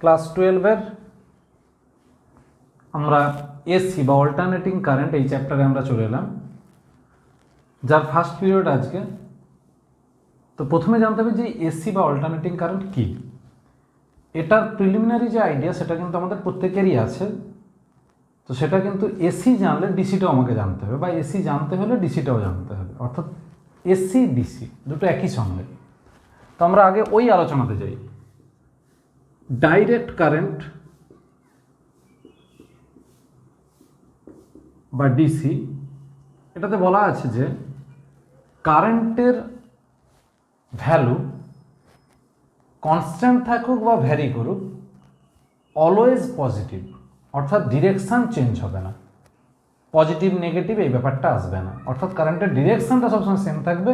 Class 12-এর আমরা AC বা alternating current এই চ্যাপ্টারে আমরা চলে এলাম, যার ফার্স্ট পিরিয়ড আজকে। তো প্রথমে জানতে হবে যে এসি বা অল্টারনেটিং কারেন্ট কী। এটার প্রিলিমিনারি যে আইডিয়া সেটা কিন্তু আমাদের প্রত্যেকেরই আছে। তো সেটা কিন্তু এসি জানলে ডিসিটাও আমাকে জানতে হবে, বা এসি জানতে হলে ডিসিটাও জানতে হবে, অর্থাৎ এসি ডিসি দুটো একই সঙ্গে। তো আমরা আগে ওই আলোচনাতে যাই। ডাইরেক্ট কারেন্ট বা ডিসি, এটাতে বলা আছে যে কারেন্টের ভ্যালু কনস্ট্যান্ট থাকুক বা ভ্যারি করুক, অলওয়েজ পজিটিভ, অর্থাৎ ডিরেকশান চেঞ্জ হবে না। পজিটিভ নেগেটিভ এই ব্যাপারটা আসবে না, অর্থাৎ কারেন্টের ডিরেকশানটা সবসময় সেম থাকবে,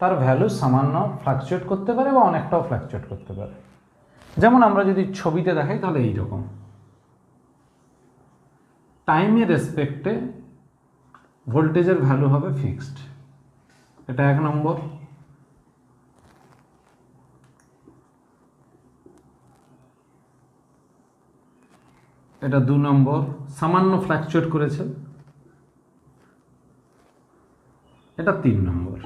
তার ভ্যালু সামান্য ফ্লাকচুয়েট করতে পারে বা অনেকটাও ফ্লাকচুয়েট করতে পারে। যেমন আমরা যদি ছবিতে দেখাই তাহলে এইরকম টাইমের রেসপেক্টে ভোল্টেজের ভ্যালু হবে ফিক্সড। এটা 1 নম্বর। এটা 2 নম্বর, সামান্য ফ্লাকচুয়েট করেছে। এটা 3 নম্বর।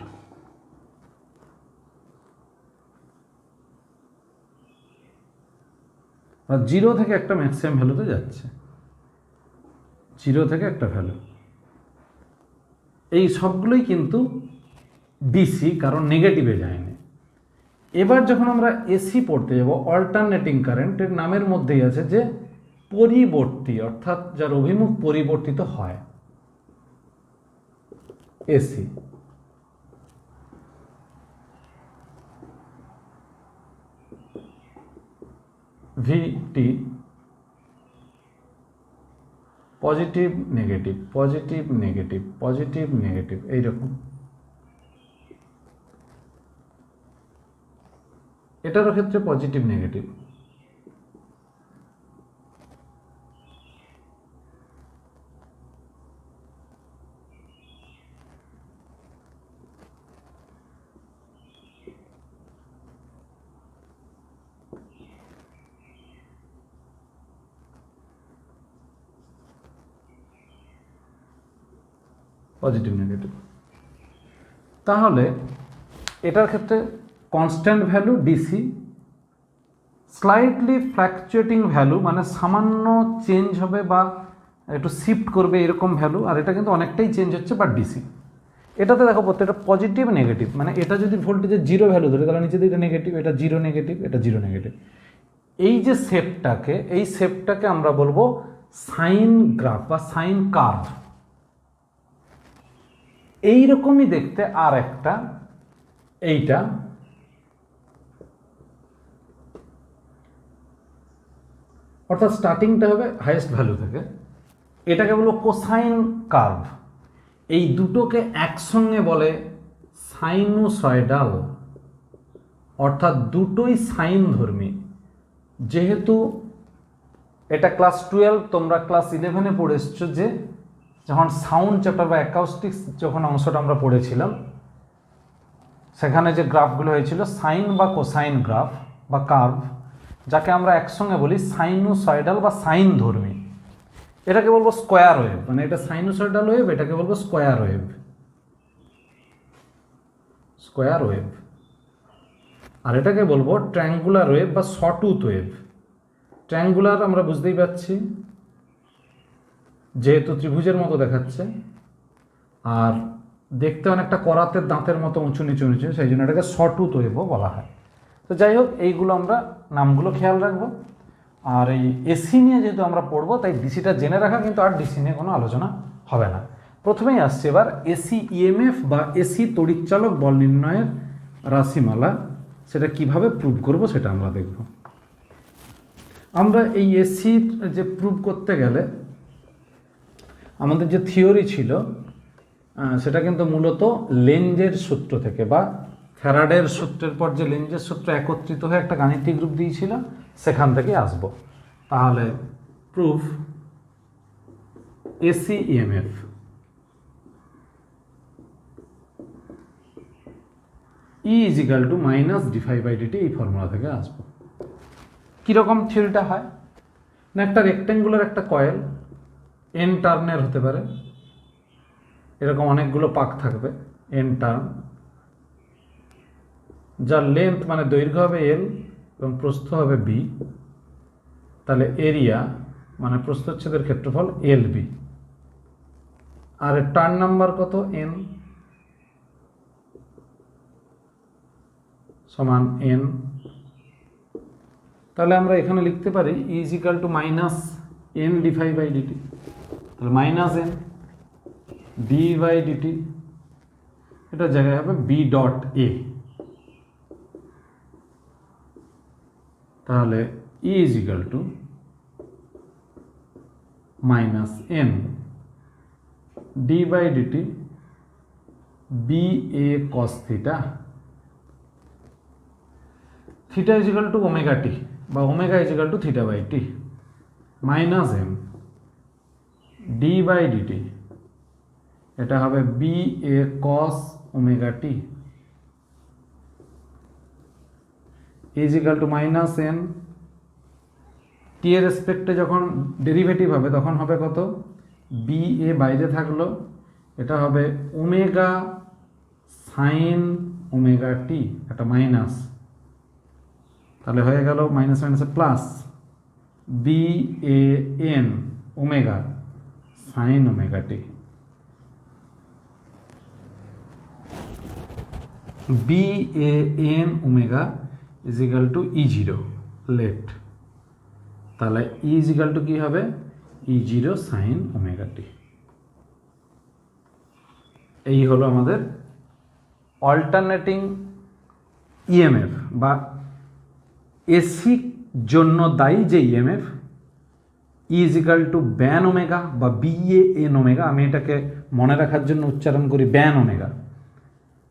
আর 0 থেকে একটা ম্যাক্সিমাম ভ্যালুতে যাচ্ছে, 0 থেকে একটা ভ্যালু। এই সবগুলোই কিন্তু ডিসি, কারণ নেগেটিভে যায়নি। এবার যখন আমরা এসি পড়তে যাব, অল্টারনেটিং কারেন্টের নামের মধ্যেই আছে যে পরিবর্তী, অর্থাৎ যার অভিমুখ পরিবর্তিত হয়, AC. VT positive negative, positive negative, positive negative, এইরকম। এটারও ক্ষেত্রে পজিটিভ নেগেটিভ। Positive negative. তাহলে এটার ক্ষেত্রে constant value DC, slightly fluctuating value মানে সামান্য চেঞ্জ হবে বা একটু শিফট করবে এরকম ভ্যালু, আর এটা কিন্তু অনেকটাই চেঞ্জ হচ্ছে বা ডিসি। এটাতে দেখো প্রত্যেকটা পজিটিভ নেগেটিভ, মানে এটা যদি ভোল্টেজের 0 ভ্যালু ধরে তাহলে নিচে দিকে নেগেটিভ, এটা 0 নেগেটিভ, এটা 0 নেগেটিভ। এই যে শেপটাকে, এই শেপটাকে আমরা বলবো সাইন গ্রাফ বা সাইন কার্ভ। এইরকমই দেখতে আর একটা, এইটা অর্থাৎ স্টার্টিংটা হবে হাইয়েস্ট ভ্যালু থেকে, এটাকে বলবো কোসাইন কার্ভ। এই দুটোকে একসঙ্গে বলে সাইনোসয়েডাল, অর্থাৎ দুটোই সাইন ধর্মী। যেহেতু এটা ক্লাস 12, তোমরা ক্লাস 11-এ পড়ে এসছো যে যখন সাউন্ড চ্যাপ্টার বা অ্যাকাউস্টিক্স যখন অংশটা আমরা পড়েছিলাম, সেখানে যে গ্রাফগুলো হয়েছিল সাইন বা কোসাইন গ্রাফ বা কার্ভ, যাকে আমরা একসঙ্গে বলি সাইনোসয়েডাল বা সাইন ধর্মী। এটাকে বলবো স্কোয়ার ওয়েভ, মানে এটা সাইনোসয়েডাল ওয়েভ, এটাকে বলবো স্কোয়ার ওয়েভ, স্কোয়ার ওয়েভ। আর এটাকে বলবো ট্রায়াঙ্গুলার ওয়েভ বা সটুথ ওয়েভ। ট্রায়াঙ্গুলার আমরা বুঝতেই পারছি, যেহেতু ত্রিভুজের মতো দেখাচ্ছে আর দেখতে অনেকটা করাতের দাঁতের মতো উঁচু নিচু নিচু, সেই জন্য এটাকে সটুথ ওয়েভও বলা হয়। তো যাই হোক, এইগুলো আমরা নামগুলো খেয়াল রাখবো। আর এই এসি নিয়ে যেহেতু আমরা পড়বো, তাই ডিসিটা জেনে রাখা, কিন্তু আর ডিসি নিয়ে কোনো আলোচনা হবে না। প্রথমেই আসছে এবার এসি ইএমএফ বা এসি তড়িৎচালক বল নির্ণয়ের রাশিমালা। সেটা কিভাবে প্রুভ করব সেটা আমরা দেখব। আমরা এই এসির যে প্রুভ করতে গেলে আমাদের যে থিওরি ছিল সেটা কিন্তু মূলত লেঞ্জের সূত্র থেকে, বা ফ্যারাডের সূত্রের পর যে লেঞ্জের সূত্র একত্রিত হয়ে একটা গাণিতিক রূপ দিয়েছিল, সেখান থেকে আসব। তাহলে proof AC EMF E = -dφ/dt, এই ফর্মুলা থেকে আসবো। কীরকম থিওরিটা হয় না, একটা রেক্ট্যাঙ্গুলার একটা কয়েল এন টার্নের হতে পারে, এরকম অনেকগুলো পাক থাকবে এন টার্ন, যার লেন্থ মানে দৈর্ঘ্য হবে এল এবং প্রস্থ হবে বি, তাহলে এরিয়া মানে প্রস্থচ্ছেদের ক্ষেত্রফল এল বি, আর টার্ন নাম্বার কত এন সমান এন। তাহলে আমরা এখানে লিখতে পারি is equal to minus N d phi by DT, তাহলে minus N D by DT, এটা জায়গায় হবে বি ডট এ, তাহলে E is equal to minus N D by DT B A cos theta, theta is equal to omega T বা omega is equal to theta by T, minus M D by DT, এটা হবে B A cos omega T is equal to minus N, T এর রেসপেক্টে যখন derivative হবে তখন হবে কত, বি এ বাইরে থাকলো, এটা হবে ওমেগা সাইন ওমেগা টি, একটা মাইনাস, তাহলে হয়ে গেল মাইনাস মাইনাসে plus B A N omega sine omega T, B A N omega is equal to E zero let, তাহলে ই ইজ ইকাল টু কী হবে, E zero sine omega T. এই হলো আমাদের অল্টারনেটিং ইএমএফ বা এসি জন্য দায়ী যে EMF, E is equal to ban omega বা বি এ এন ওমেগা, আমি এটাকে মনে রাখার জন্য উচ্চারণ করি ban omega,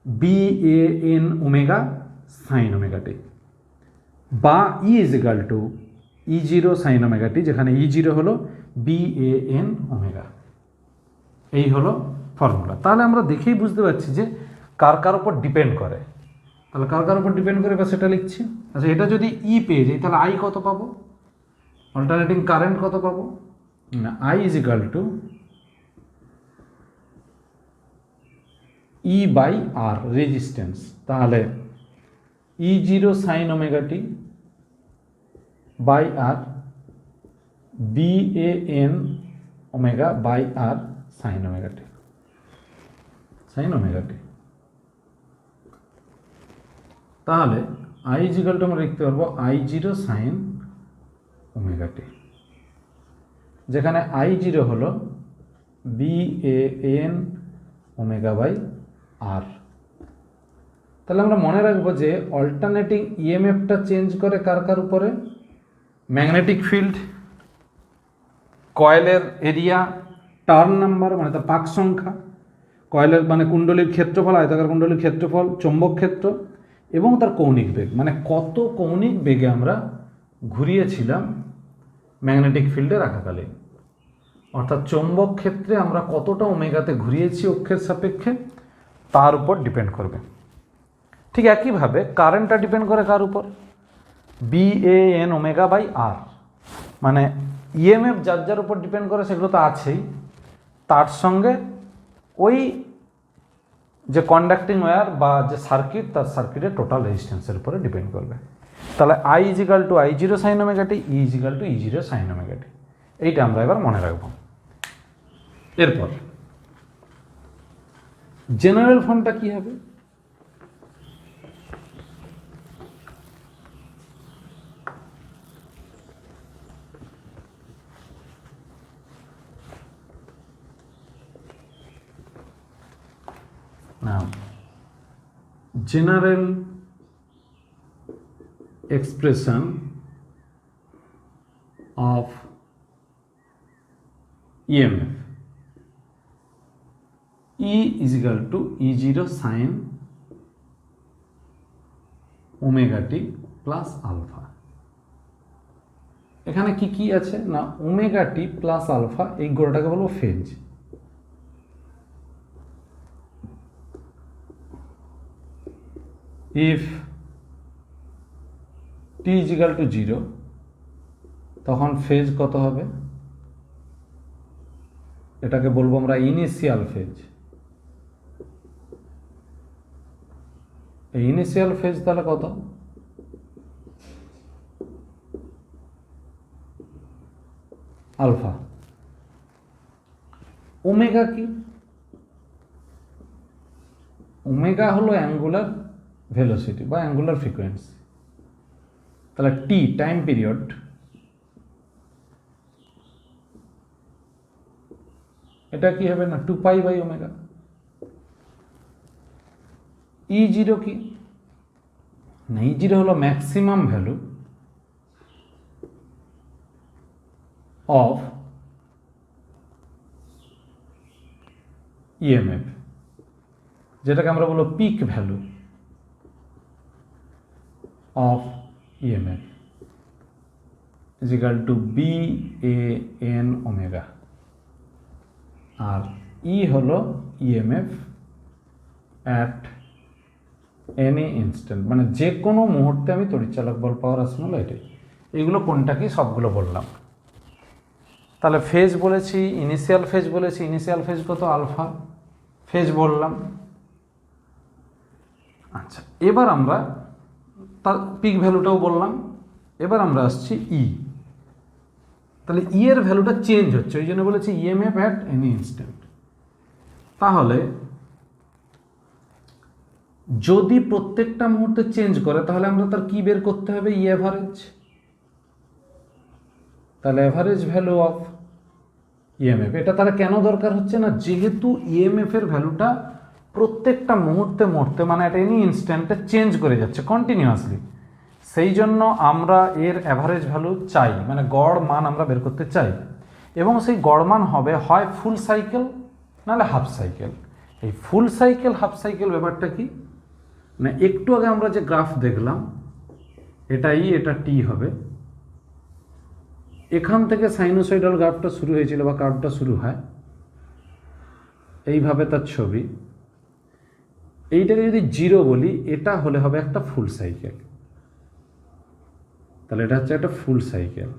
B A N omega sine omega T, বা E is equal to E zero sine omega T, যেখানে ই জিরো হলো বি এ এন ওমেগা। এই হলো ফর্মুলা। তাহলে আমরা দেখেই বুঝতে পারছি যে কার কার উপর ডিপেন্ড করে, তাহলে কার কার উপর ডিপেন্ড করে বা সেটা লিখছি। আচ্ছা, এটা যদি ই পেয়ে যাই তাহলে আই কত পাবো, অল্টারনেটিং কারেন্ট কত পাবো না, I is equal to E by R resistance, তাহলে E zero sine omega T by R B A N omega by R sine omega T, sine omega T. তাহলে আই ইজ ইকাল টু আমরা লিখতে পারবো I zero sine omega T, যেখানে I zero হলো B A N omega by R. তাহলে আমরা মনে রাখবো যে অল্টারনেটিং ইএমএফটা চেঞ্জ করে কার কার উপরে, ম্যাগনেটিক ফিল্ড, কয়েলের এরিয়া, টার্ন নাম্বার মানে তার পাক সংখ্যা, কয়েলের মানে কুণ্ডলীর ক্ষেত্রফল, আয়তাকার কুণ্ডলীর ক্ষেত্রফল, চৌম্বক ক্ষেত্র এবং তার কৌণিক বেগ, মানে কত কৌণিক বেগে আমরা ঘুরিয়েছিলাম ম্যাগনেটিক ফিল্ডে রাখাকালীন, অর্থাৎ চৌম্বক ক্ষেত্রে আমরা কতটা ওমেগাতে ঘুরিয়েছি অক্ষের সাপেক্ষে তার উপর ডিপেন্ড করবে। ঠিক একইভাবে কারেন্টটা ডিপেন্ড করে কার উপর, B A N omega by R, মানে ইএমএফ যার যার উপর ডিপেন্ড করে সেগুলো তো আছেই, তার সঙ্গে ওই যে কন্ডাক্টিং ওয়্যার বা যে সার্কিট, তার সার্কিটের টোটাল রেজিস্ট্যান্সের উপরে ডিপেন্ড করবে। তাহলে I is equal to I zero sine omega T, E is equal to E zero sine omega T, এইটা আমরা এবার মনে রাখবো। এরপর জেনারেল ফর্মটা কি হবে, now general expression of EMF E is equal to E0 sin omega t plus alpha। এখানে কি কি আছে না, ওমেগা টি প্লাস আলফা, এই গোড়াটাকে বলবো phase. If t is equal to 0 তখন ফেজ কত হবে? এটাকে বলবো আমরা ইনিশিয়াল ফেজ। এই ইনিশিয়াল ফেজ তাহলে কত? আলফা। ওমেগা কি? ওমেগা হলো অ্যাঙ্গুলার ভেলোসিটি বা অ্যাঙ্গুলার ফ্রিকোয়েন্সি। তাহলে টি টাইম পিরিয়ড, এটা কি হবে না 2π/ω। E0 কি না? E0 হলো ম্যাক্সিমাম ভ্যালু অফ ইএমএফ, যেটাকে আমরা বলবো peak value of EMF is equal to BAN omega. আর ই হলো ইএমএফ অ্যাট এনি ইনস্ট্যান্ট, মানে যে কোনো মুহূর্তে আমি তড়িৎচালক বল পাওয়ার আসলে হলো এটাই। এগুলো কোনটা কি সবগুলো বললাম। তাহলে ফেজ বলেছি, ইনিশিয়াল ফেজ বলেছি, ইনিশিয়াল ফেজ কত? আলফা ফেজ বললাম। আচ্ছা, এবার আমরা তার পিক ভ্যালুটাও বললাম। এবার আমরা আসছি ই। তাহলে ই এর ভ্যালুটা চেঞ্জ হচ্ছে, ওই জন্য বলেছি ইএমএফ অ্যাট এনি ইনস্ট্যান্ট। তাহলে যদি প্রত্যেকটা মুহূর্তে চেঞ্জ করে তাহলে আমরা তার কি বের করতে হবে? ই অ্যাভারেজ। তাহলে অ্যাভারেজ ভ্যালু অফ ইএমএফ, এটা তাহলে কেন দরকার হচ্ছে না? যেহেতু ইএমএফ এর ভ্যালুটা প্রত্যেকটা মুহূর্তে মানে এটা এনি ইনস্ট্যান্টে চেঞ্জ করে যাচ্ছে কন্টিনিউয়াসলি, সেই জন্য আমরা এর অ্যাভারেজ ভ্যালু চাই, মানে গড় মান আমরা বের করতে চাই। এবং সেই গড় মান হবে হয় ফুল সাইকেল নাহলে হাফ সাইকেল। এই ফুল সাইকেল হাফ সাইকেল ব্যাপারটা কি না, একটু আগে আমরা যে গ্রাফ দেখলাম এটা ই, এটা টি হবে। এখান থেকে সাইনোসয়েডাল গ্রাফটা শুরু হয়েছিল বা কার্ভটা শুরু হয়, এইভাবে তার ছবি। এইটাকে যদি 0 বলি, এটা হলে হবে একটা ফুল সাইকেল। তাহলে এটা হচ্ছে একটা ফুল সাইকেল।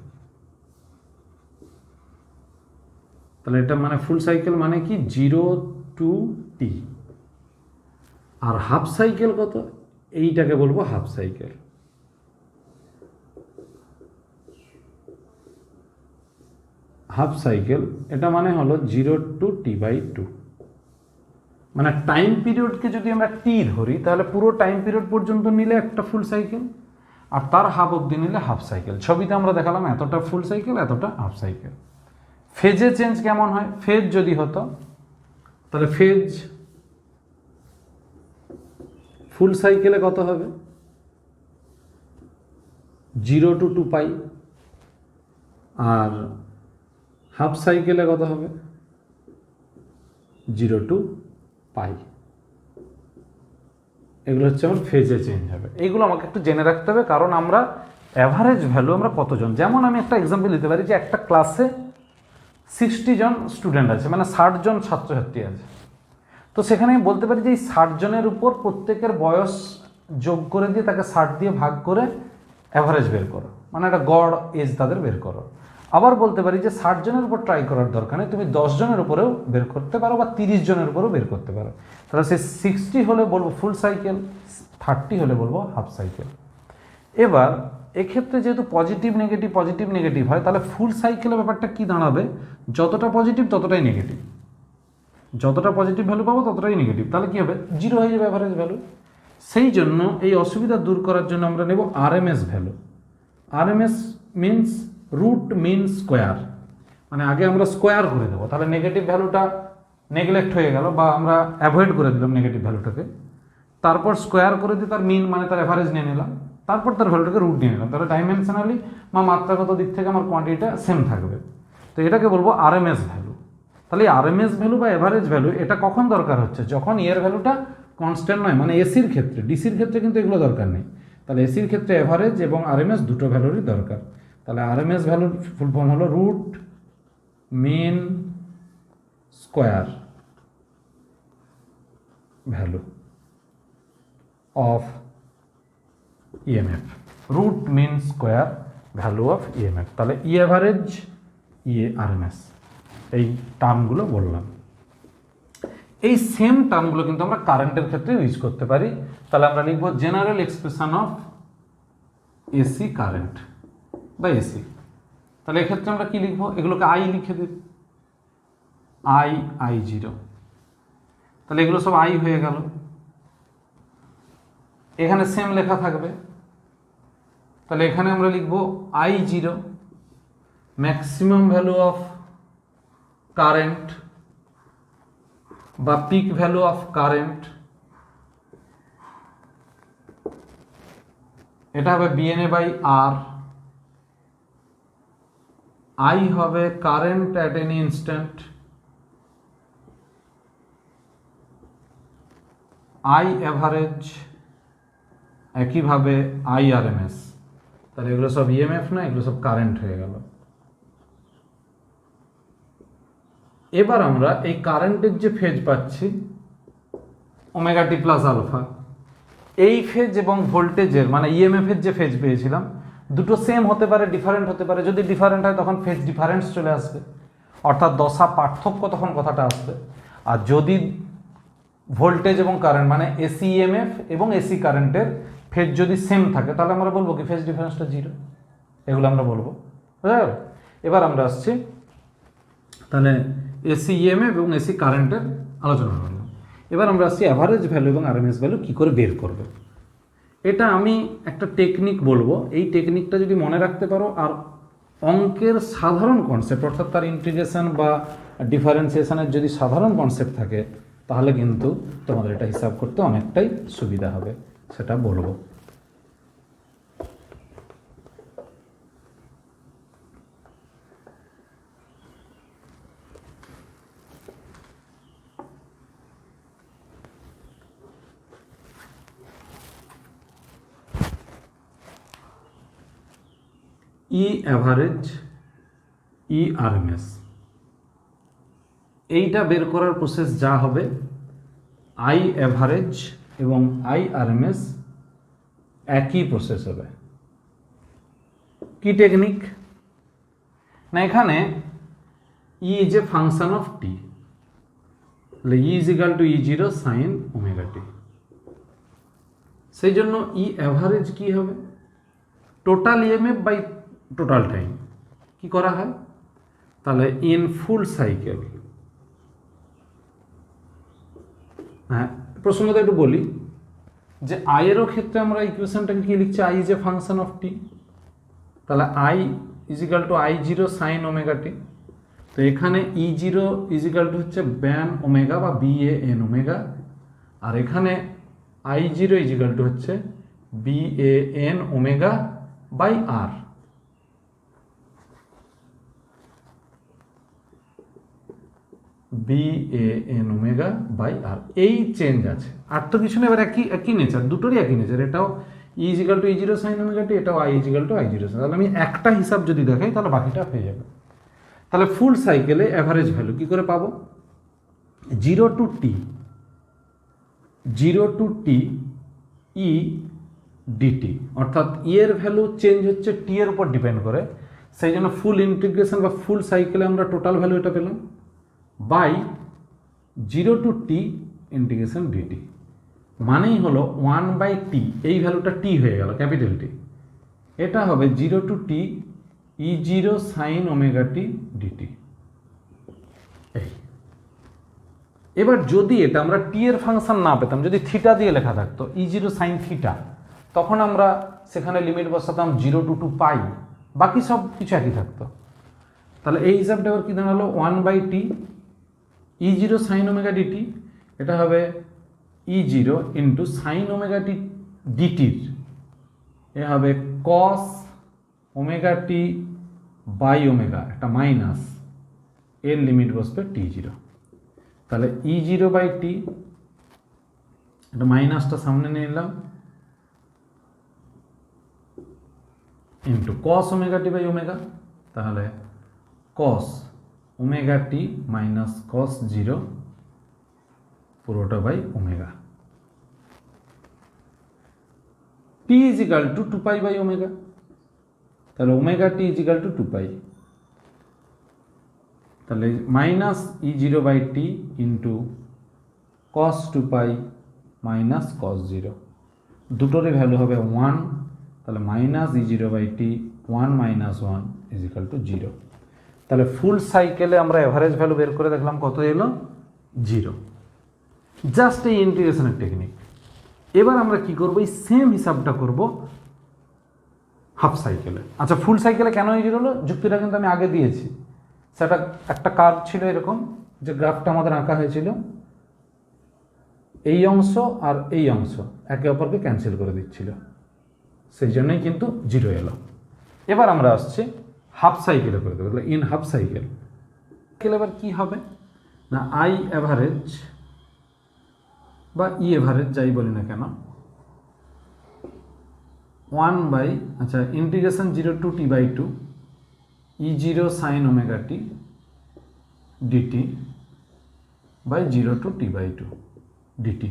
তাহলে এটা মানে ফুল সাইকেল মানে কি 0 to T। আর হাফ সাইকেল কত? এইটাকে বলবো হাফ সাইকেল। হাফ সাইকেল এটা মানে হলো 0 to T/2। মানে টাইম পিরিয়ডকে যদি আমরা টি ধরি তাহলে পুরো টাইম পিরিয়ড পর্যন্ত নিলে একটা ফুল সাইকেল, আর তার হাফ অবধি নিলে হাফ সাইকেল। ছবিতে আমরা দেখালাম এতটা ফুল সাইকেল, এতটা হাফ সাইকেল। ফেজে চেঞ্জ কেমন হয়? ফেজ যদি হতো তাহলে ফেজ ফুল সাইকেলে কত হবে? 0 to 2π। আর হাফ সাইকেলে কত হবে? 0 to π। এগুলো হচ্ছে আমার ফেজে চেঞ্জ হবে। এইগুলো আমাকে একটু জেনে রাখতে হবে, কারণ আমরা অ্যাভারেজ ভ্যালু আমরা কতজন, যেমন আমি একটা এক্সাম্পল দিতে পারি যে একটা ক্লাসে 60 জন স্টুডেন্ট আছে, মানে 60 জন ছাত্রছাত্রী আছে। তো সেখানে আমি বলতে পারি যে এই 60 জনের উপর প্রত্যেকের বয়স যোগ করে দিয়ে তাকে 60 দিয়ে ভাগ করে অ্যাভারেজ বের করো, মানে একটা গড় এজ তাদের বের করো। আবার বলতে পারি যে 60 জনের উপর ট্রাই করার দরকার নেই, তুমি 10 জনের উপরেও বের করতে পারো বা 30 জনের উপরেও বের করতে পারো। তাহলে সে 60 হলে বলবো ফুল সাইকেল, 30 হলে বলবো হাফ সাইকেল। এবার এক্ষেত্রে যেহেতু পজিটিভ নেগেটিভ হয়, তাহলে ফুল সাইকেলের ব্যাপারটা কি দাঁড়াবে? যতটা পজিটিভ ততটাই নেগেটিভ, যতটা পজিটিভ ভ্যালু পাবো ততটাই নেগেটিভ। তাহলে কি হবে? 0 হয়ে যাবে অ্যাভারেজ ভ্যালু। সেই জন্য এই অসুবিধা দূর করার জন্য আমরা নেব RMS value. RMS means root mean square, মানে আগে আমরা স্কোয়ার করে দেবো, তাহলে নেগেটিভ ভ্যালুটা নেগলেক্ট হয়ে গেল বা আমরা অ্যাভয়েড করে দিলাম নেগেটিভ ভ্যালুটাকে। তারপর স্কোয়ার করে দিয়ে তার মিন মানে তার অ্যাভারেজ নিয়ে নিলাম, তারপর তার ভ্যালুটাকে রুট নিয়ে নিলাম। তাহলে ডাইমেনশনালি বা মাত্রাগত দিক থেকে আমার কোয়ান্টিটিটা সেম থাকবে। তো এটাকে বলবো আরএমএস ভ্যালু। তাহলে আরএমএস ভ্যালু বা এভারেজ ভ্যালু এটা কখন দরকার হচ্ছে? যখন এর ভ্যালুটা কনস্ট্যান্ট নয়, মানে এসির ক্ষেত্রে। ডিসির ক্ষেত্রে কিন্তু এগুলো দরকার নেই। তাহলে এসির ক্ষেত্রে এভারেজ এবং আরএমএস দুটো ভ্যালুরই দরকার। তাহলে আরএমএস ভ্যালুর ফুল ফর্ম হলো root mean square value of EMF. Root mean square value of EMF. তাহলে ই অ্যাভারেজ, ই আরএমএস, এই টার্মগুলো বললাম। এই সেম টার্মগুলো কিন্তু আমরা কারেন্টের ক্ষেত্রে ইউজ করতে পারি। তাহলে আমরা লিখব general expression of AC current বা এসি। তাহলে এক্ষেত্রে আমরা কি লিখব, এগুলোকে আই লিখে দেব, I0। তাহলে এগুলো সব আই হয়ে গেল। এখানে সেম লেখা থাকবে, তাহলে এখানে আমরা লিখব I0 maximum value of current বা পিক ভ্যালু অফ কারেন্ট, এটা হবে বিএনএ বাই আর। আই হবে current at any instant, I average, একইভাবে আই আরএমএস। তাহলে এগুলো সব ইএমএফ না, এগুলো সব কারেন্ট হয়ে গেল। এবার আমরা এই কারেন্টের যে ফেজ পাচ্ছি ওমেগা টি প্লাস আলফা, এই ফেজ এবং ভোল্টেজের মানে ইএমএফ এর যে ফেজ পেয়েছিলাম, দুটো সেম হতে পারে, ডিফারেন্ট হতে পারে। যদি ডিফারেন্ট হয় তখন ফেজ ডিফারেন্স চলে আসবে, অর্থাৎ দশা পার্থক্য তখন কথাটা আসবে। আর যদি ভোল্টেজ এবং কারেন্ট মানে এসি ইএমএফ এবং এসি কারেন্টের ফেজ যদি সেম থাকে, তাহলে আমরা বলবো কি ফেজ ডিফারেন্সটা 0। এগুলো আমরা বলবো। বুঝা গেল? এবার আমরা আসছি, তাহলে এসি ইএমএফ এবং এসি কারেন্টের আলোচনা করলাম। এবার আমরা আসছি অ্যাভারেজ ভ্যালু এবং আরএমএস ভ্যালু কী করে বের করবে। এটা আমি একটা টেকনিক বলবো, এই টেকনিকটা যদি মনে রাখতে পারো আর অঙ্কের সাধারণ কনসেপ্ট অর্থাৎ তার ইন্টিগ্রেশন বা ডিফারেন্সিয়েশনের যদি সাধারণ কনসেপ্ট থাকে, তাহলে কিন্তু তোমাদের এটা হিসাব করতে অনেকটাই সুবিধা হবে, সেটা বলবো। ই অ্যাভারেজ, ই আরএমএস, এইটা বের করার প্রসেস যা হবে, আই অ্যাভারেজ এবং আই আরএমএস একই প্রসেস হবে। কি টেকনিক না, এখানে E is a function of T, তাহলে E is equal to E0 sine omega T. সেই জন্য ই অ্যাভারেজ কি হবে, total EMF by total time. কি করা হয়, তাহলে ইন ফুল সাইকেল। হ্যাঁ, প্রসঙ্গত একটু বলি যে আইয়েরও ক্ষেত্রে আমরা ইকুয়েশনটাকে কি লিখছি, I is a function of T, তাহলে I is equal to I0 sine omega T. তো এখানে E0 ইজ ইকাল টু হচ্ছে ব্যান ওমেগা বা BAN ওমেগা, আর এখানে I0 ইজ ইকাল টু হচ্ছে BAN omega by R. BAN omega by R, এই change আছে, আর তো কিছু নেই। এবার একই নেচার, দুটোরই একই নেচার। এটাও E is equal to E0 sine omega T, এটাও I is equal to I0 sine. তাহলে আমি একটা হিসাব যদি দেখাই তাহলে বাকিটা হয়ে যাবে। তাহলে ফুল সাইকেলে অ্যাভারেজ ভ্যালু কী করে পাবো, 0 টু টি ই ডিটি, অর্থাৎ ই এর ভ্যালু চেঞ্জ হচ্ছে টি এর উপর ডিপেন্ড করে। সেই জন্য ফুল ইন্টিগ্রেশন বা ফুল সাইকেলে আমরা টোটাল ভ্যালু এটা পেলাম by 0 to T integration DT, মানেই হলো 1/t, এই ভ্যালুটা টি হয়ে গেল ক্যাপিটাল টি। এটা হবে 0 to T E0 sine omega T DT. এই এবার যদি এটা আমরা টি এর ফাংশন না পেতাম, যদি থিটা দিয়ে লেখা থাকতো E0 সাইন থিটা, তখন আমরা সেখানে লিমিট বসাতাম 0 টু 2 পাই, বাকি সব কিছু একই থাকতো। তাহলে এই হিসাবটা এবার কি দাঁড়ালো, 1/t E0 sine omega DT, এটা হবে E0 into sine omega T ডিটির, এ হবে cos omega T by omega, একটা মাইনাস, এর লিমিট বসবে T0। তাহলে E0 বাই টি, এটা মাইনাসটা সামনে নিয়ে এলাম, into cos omega T by omega, তাহলে cos omega T minus cos 0 পুরোটা by omega. T is equal to 2 pi by omega, তাহলে omega T is equal to 2 pi, তাহলে minus E0/t into cos 2 pi minus cos 0, দুটোরই value হবে 1, তাহলে minus E0/t 1 minus 1 is equal two 0। তাহলে ফুল সাইকেলে আমরা average value বের করে দেখলাম কত এলো, 0। জাস্ট এই ইন্টিগ্রেশনের টেকনিক। এবার আমরা কি করব, এই সেম হিসাবটা করব হাফ সাইকেলে। আচ্ছা, ফুল সাইকেলে কেন এই হলো, যুক্তিটা কিন্তু আমি আগে দিয়েছি। সেটা একটা কার্ভ ছিল এরকম, যে গ্রাফটা আমাদের আঁকা হয়েছিল, এই অংশ আর এই অংশ একে অপরকে ক্যান্সেল করে দিচ্ছিল, সেই জন্যই কিন্তু 0 এলো। এবার আমরা আসছি হাফ সাইকেলে করে দেবো। ইন হাফ সাইকেল এবার কি হবে না, আই অ্যাভারেজ বা ই অ্যাভারেজ যাই বলি না কেন, 1 বাই আচ্ছা integration 0 to t/2 E0 sin omega T DT by 0 to t/2 DT.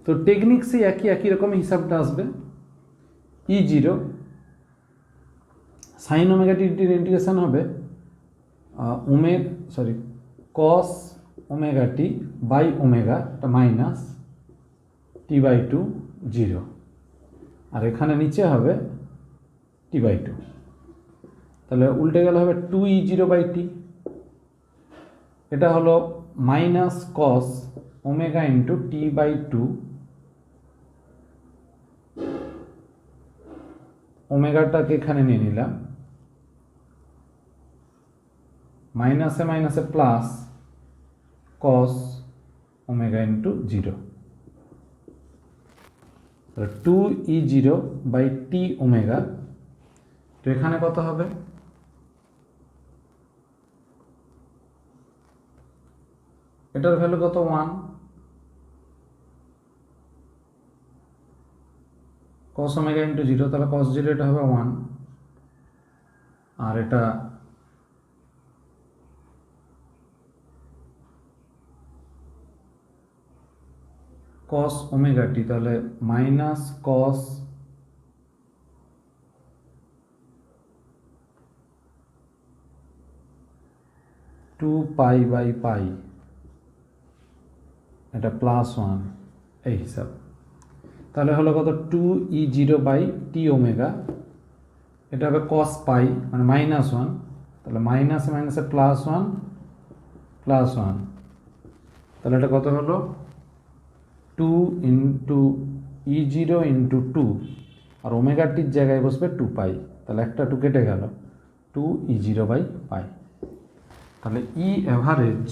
তো টেকনিক্সই একই রকম হিসাবটা আসবে। E0 sin ওমেগা টি ডিটির ইন্টিগ্রেশন হবে cos omega T by omega minus t/2 0, আর এখানে নিচে হবে t/2, তাহলে উল্টে গেলে হবে 2E0/t, এটা হলো minus cos omega into t/2, ওমেগাটাকে এখানে নিয়ে নিলাম, মাইনাসে মাইনাসে plus cos omega into 0, 2E0/t omega. তো এখানে কত হবে, এটার ভ্যালু কত 1, cos ওমেগা ইন্টু 0, তাহলে cos 0 এটা হবে 1, আর এটা cos ওমেগা টি, তাহলে মাইনাস cos 2 পাই, এটা প্লাস 1 এই হিসাব। তাহলে হলো কত 2E0/t ওমেগা, এটা হবে cos পাই মানে মাইনাস 1, তাহলে মাইনাসে মাইনাসে প্লাস 1 প্লাস 1, তাহলে এটা কত হলো 2 ইন্টু E0 ইন্টু 2, আর ওমেগাটির জায়গায় বসবে 2 পাই, তাহলে একটা 2 কেটে গেল, 2E0/পাই। তাহলে E average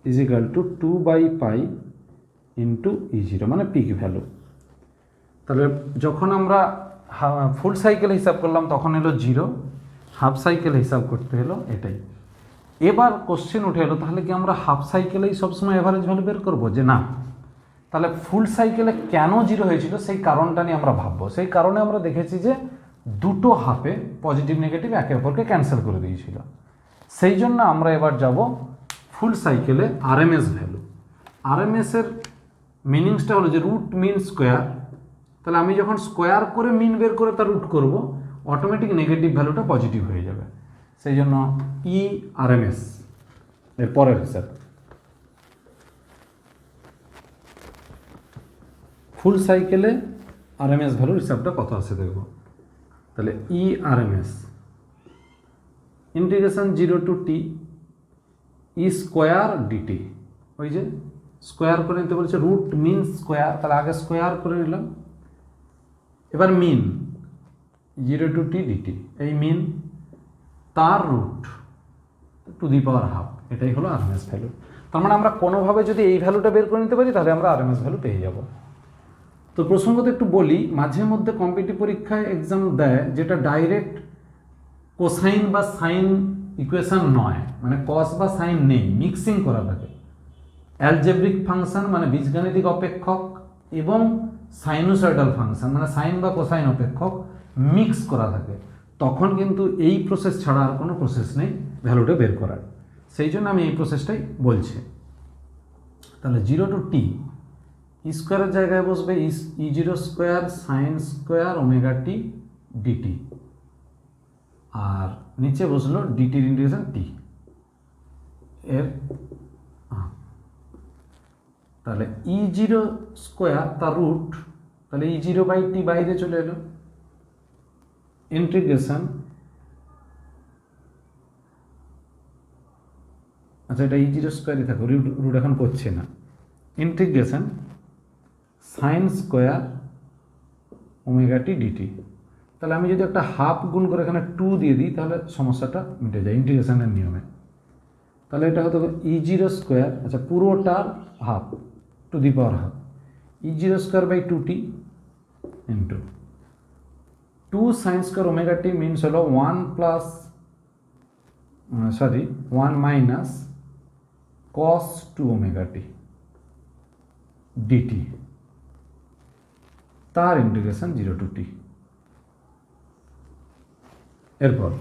is equal to 2/পাই ইন্টু E0 মানে পিক ভ্যালু। তাহলে যখন আমরা ফুল সাইকেল হিসাব করলাম তখন এলো 0, হাফ সাইকেল হিসাব করতে হলো এটাই। এবার কোশ্চেন উঠে এলো, তাহলে কি আমরা হাফ সাইকেলেই সবসময় অ্যাভারেজ ভ্যালু বের করবো, যে না, তাহলে ফুল সাইকেলে কেন 0 হয়েছিল সেই কারণটা নিয়ে আমরা ভাববো। সেই কারণে আমরা দেখেছি যে দুটো হাফে পজিটিভ নেগেটিভ একে অপরকে ক্যান্সেল করে দিয়েছিল। সেই জন্য আমরা এবার যাব ফুল সাইকেলে আরএমএস ভ্যালু। আরএমএসের মিনিংসটা হলো যে রুট মিন স্কোয়ার, তাহলে আমি যখন স্কোয়ার করে মিন বের করে তার রুট করব, অটোমেটিক নেগেটিভ ভ্যালুটা পজিটিভ হয়ে যাবে। সেই জন্য ই আরএমএস এর পরের হিসাব। ফুল সাইকেলে আরএমএস ভ্যালুর হিসাবটা কত আছে দেখব। তাহলে ই RMS integration 0 to T E square DT, ওই যে স্কোয়ার করে নিতে বলছে, রুট মিন স্কোয়ার, তাহলে আগে স্কোয়ার করে নিলাম, এবার মিন 0 টু টি ডিটি, এই মিন তার root to the power half, এটাই হলো আরএমএস ভ্যালু। তার মানে আমরা কোনোভাবে যদি এই ভ্যালুটা বের করে নিতে পারি তাহলে আমরা আরএমএস ভ্যালু পেয়ে যাব। তো প্রসঙ্গত একটু বলি, মাঝে মধ্যে কম্পিটিটিভ পরীক্ষায় এক্সাম দেয় যেটা ডাইরেক্ট কোসাইন বা সাইন ইকুয়েশন নয়, মানে কস বা সাইন নেই, মিক্সিং করা থাকে। অ্যালজেব্রিক ফাংশন মানে বীজগাণিতিক অপেক্ষক এবং সাইনোসয়েডাল ফাংশন মানে সাইন বা কোসাইন অপেক্ষক মিক্স করা থাকে, তখন কিন্তু এই প্রসেস ছাড়া আর কোনো প্রসেস নেই ভ্যালুটা বের করার। সেই জন্য আমি এই প্রসেসটাই বলছি। তাহলে 0 টু টি ই স্কোয়ারের জায়গায় বসবে E0 square sine square omega T DT, আর নিচে বসলো ডিটির ইন্টিগ্রেশন টি এর, তাহলে ই জিরো স্কোয়ার তার রুট, তাহলে ই জিরো বাই টি বাইরে চলে এলো, ইন্টিগ্রেশন, আচ্ছা এটা ই জিরো স্কোয়ারই থাকো, রুট এখন করছে না, integration sign square omega T DT. তাহলে আমি যদি একটা হাফ গুণ করে এখানে 2 দিয়ে দিই তাহলে সমস্যাটা মিটে যায় ইন্টিগ্রেশনের নিয়মে। তাহলে এটা হতো ই জিরো স্কোয়ার, আচ্ছা পুরোটার half to the power half, E zero square by 2t into 2 sine square omega T means হলো 1 minus cos 2 omega T DT, তার ইন্টিগ্রেশন 0 টু টি। এরপর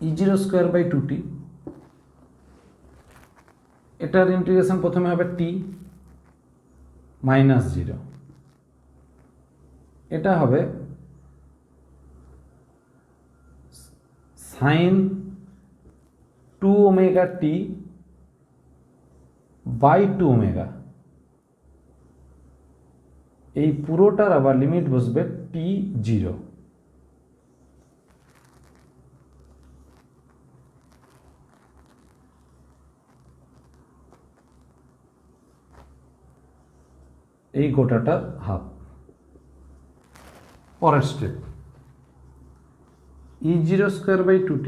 ই জিরো স্কোয়ার বাই 2t, এটার ইন্টিগ্রেশন প্রথমে হবে টি minus 0, এটা হবে sine 2 omega T by 2 omega, এই পুরোটার আবার লিমিট বসবে টি 0। এই গোটাটার হাফ। পরের step E zero square by 2t,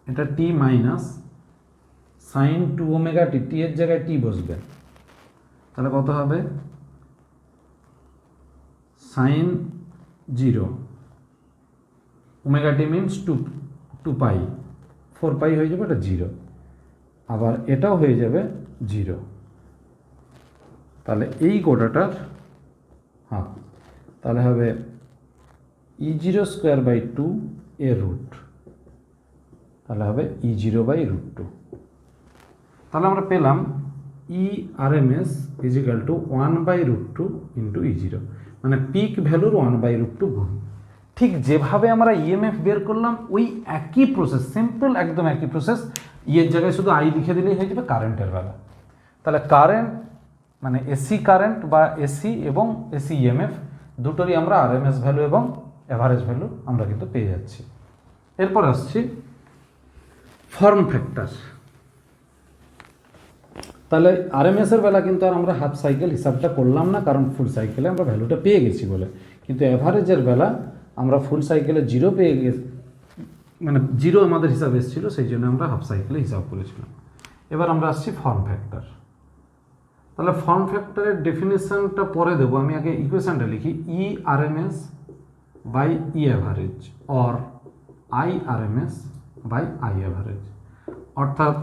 এটা T minus sine 2 omega T, T এর জায়গায় টি বসবে, তাহলে কত হবে sine 0 omega T means 2 pi, 4 pi হয়ে যাবে, এটা 0, আবার এটাও হয়ে যাবে 0, তাহলে এই গোটাটার হাফ, তাহলে হবে ই জিরো স্কোয়ার বাই 2 এর রুট, তাহলে হবে ই জিরো বাই রুট 2। তাহলে আমরা পেলাম E R M S is equal to 1 by root 2 into E zero, মানে পিক ভ্যালুর 1 বাই রুট 2 গুণ। ঠিক যেভাবে আমরা ইএমএফ বের করলাম ওই একই প্রসেস, সিম্পল একদম একই প্রসেস, ইয়ের জায়গায় শুধু আই লিখে দিলেই হয়ে যাবে কারেন্টের বেলা। তাহলে কারেন্ট মানে এসি কারেন্ট বা এসি এবং এসি ইএমএফ দুটোরই আমরা আরএমএস ভ্যালু এবং অ্যাভারেজ ভ্যালু আমরা কিন্তু পেয়ে যাচ্ছি। এরপর আসছি ফর্ম ফ্যাক্টর। তাহলে আরএমএস এর বেলা কিন্তু আর আমরা হাফ সাইকেল হিসাবটা করলাম না, কারণ ফুল সাইকেলে আমরা ভ্যালুটা পেয়ে গেছি বলে, কিন্তু অ্যাভারেজের বেলা আমরা ফুল সাইকেলে 0 পেয়ে গেছি, মানে 0 আমাদের হিসাব এসেছিল, সেই জন্য আমরা হাফ সাইকেলে হিসাব করেছিলাম। এবার আমরা আসছি ফর্ম ফ্যাক্টর। তাহলে ফর্ম ফ্যাক্টরের ডেফিনেশনটা পরে দেবো, আমি আগে ইকুয়েশনটা লিখি, E RMS by E average or I RMS by I average, অর্থাৎ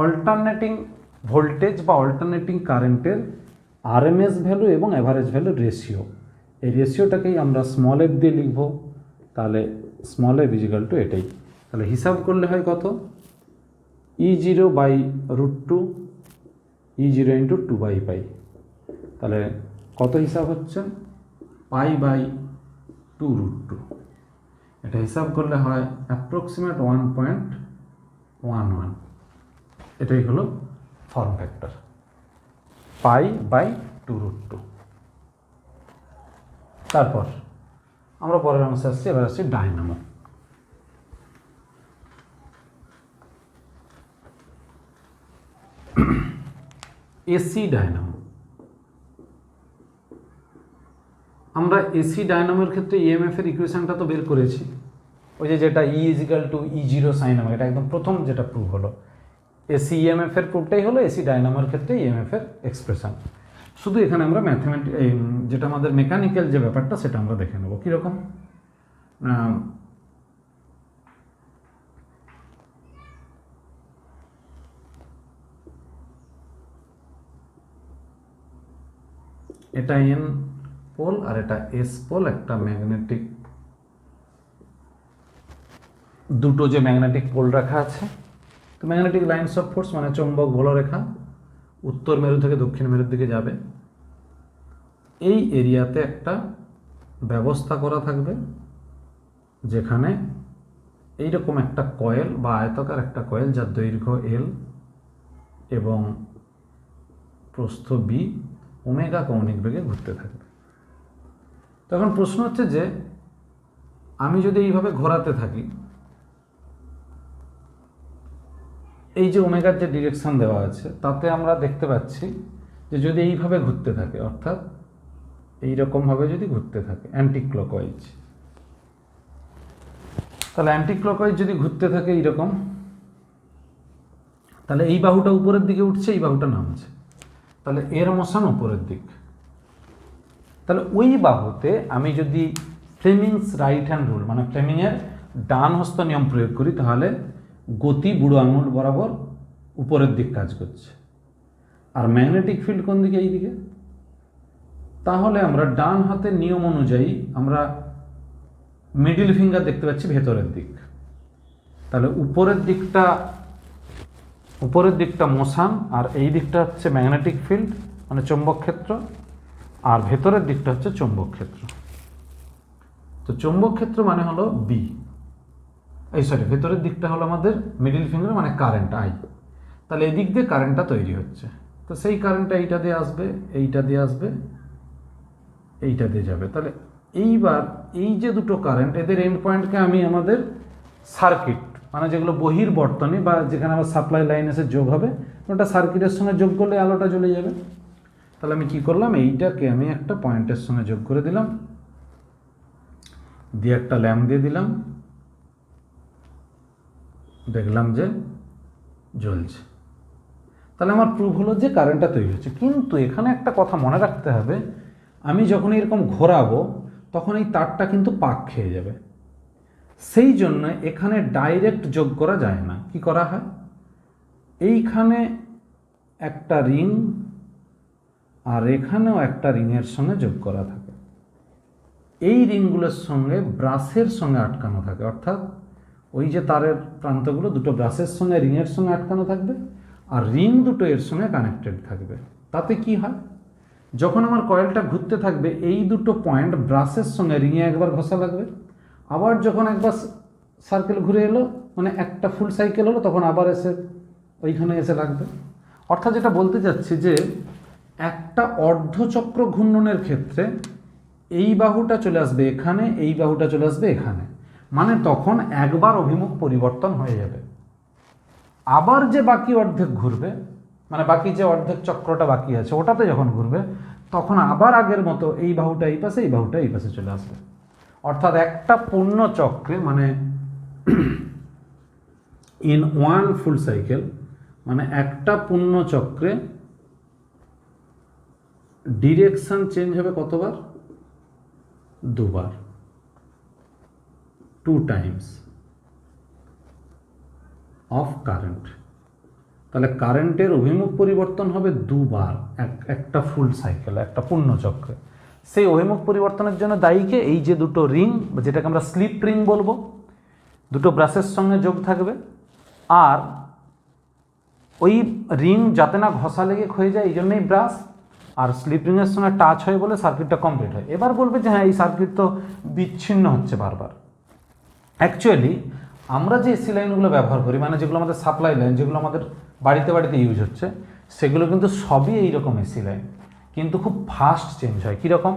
অল্টারনেটিং ভোল্টেজ বা অল্টারনেটিং কারেন্টের আরএমএস ভ্যালু এবং অ্যাভারেজ ভ্যালুর রেশিও, এই রেশিওটাকেই আমরা স্মল এফ দিয়ে লিখব। তাহলে স্মল এফ ইজিক্যাল টু এটাই, তাহলে হিসাব করলে হয় কত, E zero by root 2 E zero into 2 by pi, তাহলে কত হিসাব হচ্ছে পাই বাই 2 রুট 2, এটা হিসাব করলে হয় অ্যাপ্রক্সিমেট 1.11, এটাই হলো form factor, pi by 2 root 2। তারপর আমরা পরের অংশে আসছি, এবার আসছি ডায়নামো। এসি ডায়নামো, আমরা এসি ডায়নামোর ক্ষেত্রে ইএমএফ এর ইকুয়েশনটা তো বের করেছি, ওই যে যেটা E is equal to E zero sine omega, এটা একদম প্রথম যেটা প্রুভ হলো, এসি ইএমএফ এর প্রুফটাই হলো এসি ডায়নামোর ক্ষেত্রে ইএমএফ এর এক্সপ্রেশন। শুধু এখানে আমরা যেটা আমাদের মেকানিক্যাল যে ব্যাপারটা সেটা আমরা দেখে নেব কীরকম। এটা এন পোল আর এটা এস পোল, একটা ম্যাগনেটিক, দুটো যে ম্যাগনেটিক পোল রাখা আছে, তো ম্যাগনেটিক লাইন্স অফ ফোর্স মানে চৌম্বক বলরেখা উত্তর মেরু থেকে দক্ষিণ মেরুর দিকে যাবে, এই এরিয়াতে একটা ব্যবস্থা করা থাকবে, যেখানে এইরকম একটা কয়েল বা আয়তাকার একটা কয়েল, যার দৈর্ঘ্য এল এবং প্রস্থ বি, ওমেগা কৌণিক বেগে ঘুরতে থাকবে। তখন প্রশ্ন হচ্ছে যে আমি যদি এইভাবে ঘোরাতে থাকি, এই যে ওমেগার যে ডিরেকশন দেওয়া আছে তাতে আমরা দেখতে পাচ্ছি যে যদি এইভাবে ঘুরতে থাকে, অর্থাৎ এইরকমভাবে যদি ঘুরতে থাকে অ্যান্টি ক্লকওয়াইজ, তাহলে অ্যান্টি ক্লকওয়াইজ যদি ঘুরতে থাকে এইরকম, তাহলে এই বাহুটা উপরের দিকে উঠছে, এই বাহুটা নামছে, তাহলে এর মোশন উপরের দিক। তাহলে ওই বাহুতে আমি যদি ফ্লেমিংস রাইট হ্যান্ড রুল মানে ফ্লেমিংয়ের ডান হস্ত নিয়ম প্রয়োগ করি, তাহলে গতি বুড়ো আঙুল বরাবর উপরের দিক কাজ করছে, আর ম্যাগনেটিক ফিল্ড কোন দিকে? এই দিকে। তাহলে আমরা ডান হাতের নিয়ম অনুযায়ী আমরা মিডিল ফিঙ্গার দেখতে পাচ্ছি ভেতরের দিক। তাহলে উপরের দিকটা মোশন, আর এই দিকটা হচ্ছে ম্যাগনেটিক ফিল্ড মানে চৌম্বক ক্ষেত্র, আর ভেতরের দিকটা হচ্ছে চৌম্বক ক্ষেত্র। তো চৌম্বক ক্ষেত্র মানে হলো বি, ভেতরের দিকটা হলো আমাদের মিডিল ফিঙ্গার মানে কারেন্ট আই। তাহলে এই দিক দিয়ে কারেন্টটা তৈরি হচ্ছে, তো সেই কারেন্টটা এইটা দিয়ে আসবে, এইটা দিয়ে আসবে, এইটা দিয়ে যাবে। তাহলে এইবার এই যে দুটো কারেন্ট, এদের এন্ড পয়েন্টকে আমি আমাদের সার্কিট মানে যেগুলো বহির্বর্তনী বা যেখানে আমার সাপ্লাই লাইন এসে যোগ হবে, ওটা সার্কিটের সঙ্গে যোগ করলে আলোটা জ্বলে যাবে। তাহলে আমি কি করলাম, এইটাকে আমি একটা পয়েন্টের সঙ্গে যোগ করে দিলাম, দিয়ে একটা ল্যাম্প দিয়ে দিলাম, দেখলাম যে জ্বলছে। তাহলে আমার প্রুফ হলো যে কারেন্টটা তৈরি হচ্ছে। কিন্তু এখানে একটা কথা মনে রাখতে হবে, আমি যখন এরকম ঘোরাবো তখন এই তারটা কিন্তু পাক খেয়ে যাবে, সেই জন্য এখানে ডাইরেক্ট যোগ করা যায় না। কি করা হয়, এইখানে একটা রিং আর এখানেও একটা রিংয়ের সঙ্গে যোগ করা থাকে, এই রিংগুলোর সঙ্গে ব্রাশের সঙ্গে আটকানো থাকে, অর্থাৎ ওই যে তারের প্রান্তগুলো দুটো ব্রাশের সঙ্গে রিংয়ের সঙ্গে আটকানো থাকবে, আর রিং দুটো এর সঙ্গে কানেক্টেড থাকবে। তাতে কি হয়, যখন আমার কয়েলটা ঘুরতে থাকবে এই দুটো পয়েন্ট ব্রাশের সঙ্গে রিংয়ে একবার ঘষা লাগবে, আবার যখন একবার সার্কেল ঘুরে এলো মানে একটা ফুল সাইকেল হলো, তখন আবার এসে ওইখানে এসে লাগবে। অর্থাৎ যেটা বলতে চাচ্ছি যে একটা অর্ধচক্র ঘূর্ণনের ক্ষেত্রে এই বাহুটা চলে আসবে এখানে, এই বাহুটা চলে আসবে এখানে, মানে তখন একবার অভিমুখ পরিবর্তন হয়ে যাবে। আবার যে বাকি অর্ধেক ঘুরবে মানে বাকি যে অর্ধেক চক্রটা বাকি আছে ওটাতে যখন ঘুরবে, তখন আবার আগের মতো এই বাহুটা এই পাশে, এই বাহুটা এই পাশে চলে আসবে। অর্থাৎ একটা পূর্ণ চক্রে মানে ইন ওয়ান ফুল সাইকেল মানে একটা পূর্ণ চক্রে ডিরেকশন চেঞ্জ হবে কতবার? দুবার, 2 টাইমস অফ কারেন্ট। তাহলে কারেন্টের অভিমুখ পরিবর্তন হবে দুবার একটা ফুল সাইকেল, একটা পূর্ণ চক্রে। সেই অভিমুখ পরিবর্তনের জন্য দায়ীকে এই যে দুটো রিং, যেটাকে আমরা স্লিপ রিং বলবো, দুটো ব্রাশের সঙ্গে যোগ থাকবে, আর ওই রিং যাতে না ঘষা লেগে ক্ষয়ে যায় এই জন্যই ব্রাশ, আর স্লিপ রিংয়ের সঙ্গে টাচ হয় বলে সার্কিটটা কমপ্লিট হয়। এবার বলবে যে হ্যাঁ এই সার্কিট তো বিচ্ছিন্ন হচ্ছে বারবার। অ্যাকচুয়ালি আমরা যে এসি লাইনগুলো ব্যবহার করি মানে যেগুলো আমাদের সাপ্লাই লাইন, যেগুলো আমাদের বাড়িতে বাড়িতে ইউজ হচ্ছে, সেগুলো কিন্তু সবই এইরকম এসি লাইন, কিন্তু খুব ফাস্ট চেঞ্জ হয়। কীরকম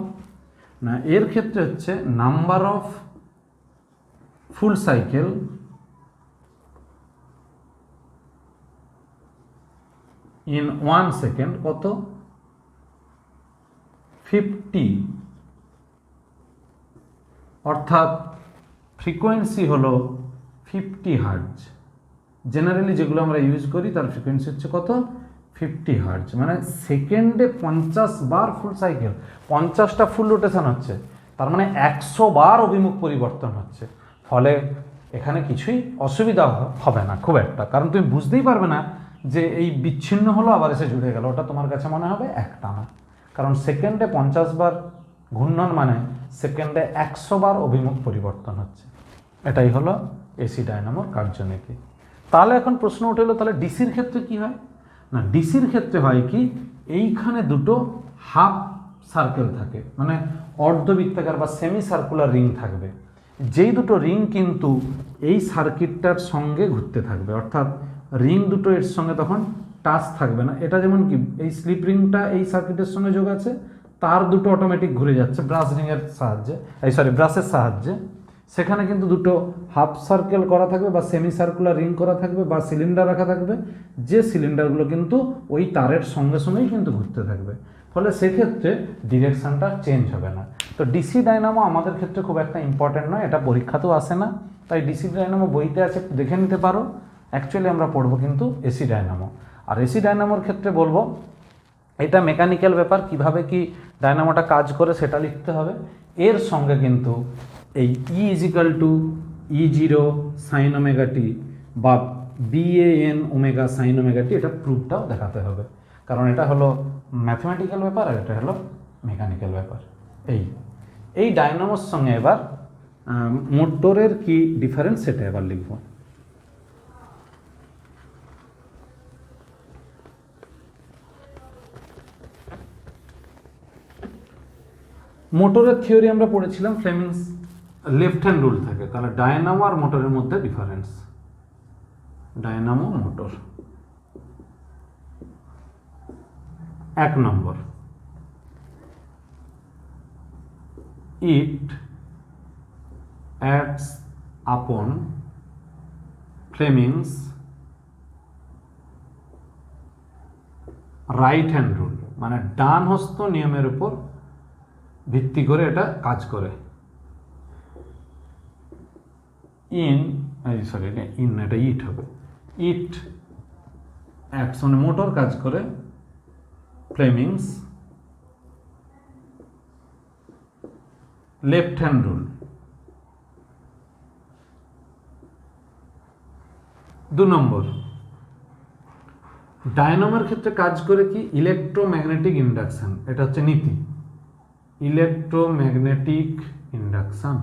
না, এর ক্ষেত্রে হচ্ছে number of full cycle in 1 second কত? 50, অর্থাৎ ফ্রিকোয়েন্সি হলো 50 হার্জ। জেনারেলি যেগুলো আমরা ইউজ করি তার ফ্রিকোয়েন্সি হচ্ছে কত? 50 হার্জ। মানে সেকেন্ডে 50 বার ফুল সাইকেল, 50টা ফুল রোটেশন হচ্ছে, তার মানে 100 বার অভিমুখ পরিবর্তন হচ্ছে। ফলে এখানে কিছুই অসুবিধা হবে না খুব একটা, কারণ তুমি বুঝতেই পারবে না যে এই বিচ্ছিন্ন হলো আবার এসে জুড়ে গেল, ওটা তোমার কাছে মনে হবে একটানা। কারণ সেকেন্ডে 50 বার ঘূর্ণন মানে সেকেন্ডে 100 বার অভিমুখ পরিবর্তন হচ্ছে। এটাই হলো এসি ডায়নামোর কার্যনীতি। তাহলে এখন প্রশ্ন উঠে এলো, তাহলে ডিসির ক্ষেত্রে কি হয় না? ডিসির ক্ষেত্রে হয় কি, এইখানে দুটো হাফ সার্কেল থাকে, মানে অর্ধবৃত্তাকার বা সেমি সার্কুলার রিং থাকবে, যেই দুটো রিং কিন্তু এই সার্কিটটার সঙ্গে ঘুরতে থাকবে, অর্থাৎ রিং দুটো এর সঙ্গে তখন টাচ থাকবে না। এটা যেমন কি এই স্লিপ রিংটা এই সার্কিটের সঙ্গে যোগ আছে, তার দুটো অটোমেটিক ঘুরে যাচ্ছে ব্রাশ রিংয়ের সাহায্যে, ব্রাশের সাহায্যে। সেখানে কিন্তু দুটো হাফ সার্কেল করা থাকবে বা সেমি সার্কুলার রিং করা থাকবে বা সিলিন্ডার রাখা থাকবে, যে সিলিন্ডারগুলো কিন্তু ওই তারের সঙ্গে সঙ্গেই কিন্তু ঘুরতে থাকবে, ফলে সেক্ষেত্রে ডিরেকশানটা চেঞ্জ হবে না। তো ডিসি ডায়নামো আমাদের ক্ষেত্রে খুব একটা ইম্পর্টেন্ট নয়, এটা পরীক্ষাতেও আসে না, তাই ডিসি ডায়নামো বইতে আছে, দেখে নিতে পারো। অ্যাকচুয়ালি আমরা পড়বো কিন্তু এসি ডায়নামো। আর এসি ডায়নামোর ক্ষেত্রে বলবো এটা মেকানিক্যাল ব্যাপার, কিভাবে কি ডায়নামোটা কাজ করে সেটা লিখতে হবে। এর সঙ্গে কিন্তু এই E=E0 সাইন ওমেগা টি বা BAN ওমেগা সাইন ওমেগা টি, এটা প্রুফটাও দেখাতে হবে, কারণ এটা হলো ম্যাথমেটিক্যাল ব্যাপার আর এটা হলো মেকানিক্যাল ব্যাপার। এই ডায়নামোর সঙ্গে এবার মোটরের কি ডিফারেন্স সেটা এবার লিখব। মোটরের থিওরি আমরা পড়েছিলাম, ফ্লেমিংস লেফট হ্যান্ড রুল থাকে, তাহলে ডায়নামো আর মোটরের মধ্যে difference. Dynamo motor, 1 number, it acts upon Fleming's right hand rule, মানে ডান হস্ত নিয়মের উপর ভিত্তি করে এটা কাজ করে। এটা ইট হবে, ইট অ্যাক্টস, মানে মোটর কাজ করে ফ্লেমিংস লেফট হ্যান্ড রুল। 2 নম্বর, ডায়নামোর ক্ষেত্রে কাজ করে কি ইলেকট্রোম্যাগনেটিক ইন্ডাকশন, এটা হচ্ছে নীতি, ইলেকট্রোম্যাগনেটিক ইন্ডাকশন।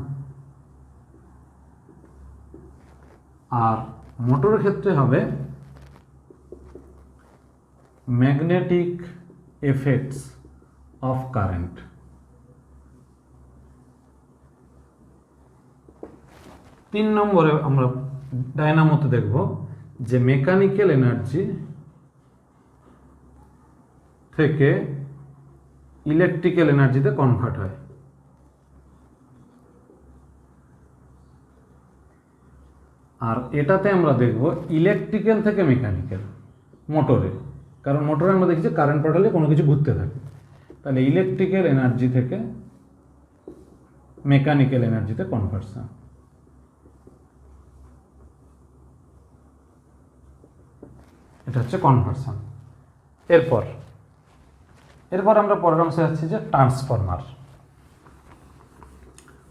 আর মোটরের ক্ষেত্রে হবে ম্যাগনেটিক এফেক্টস অফ কারেন্ট। 3 নম্বরে আমরা ডায়নামোতে দেখব যে মেকানিক্যাল এনার্জি থেকে ইলেকট্রিক্যাল এনার্জিতে কনভার্ট হয়। আর এটাতে আমরা দেখব ইলেকট্রিক্যাল থেকে মেকানিক্যাল মোটরে, কারণ মোটরে আমরা দেখি যে কারেন্ট পাঠালে কোনো কিছু ঘুরতে থাকে, তাহলে ইলেকট্রিক্যাল এনার্জি থেকে মেকানিক্যাল এনার্জিতে কনভার্সন। এটা হচ্ছে কনভার্সন। এরপর আমরা পরের অংশে যাচ্ছি যে ট্রান্সফরমার।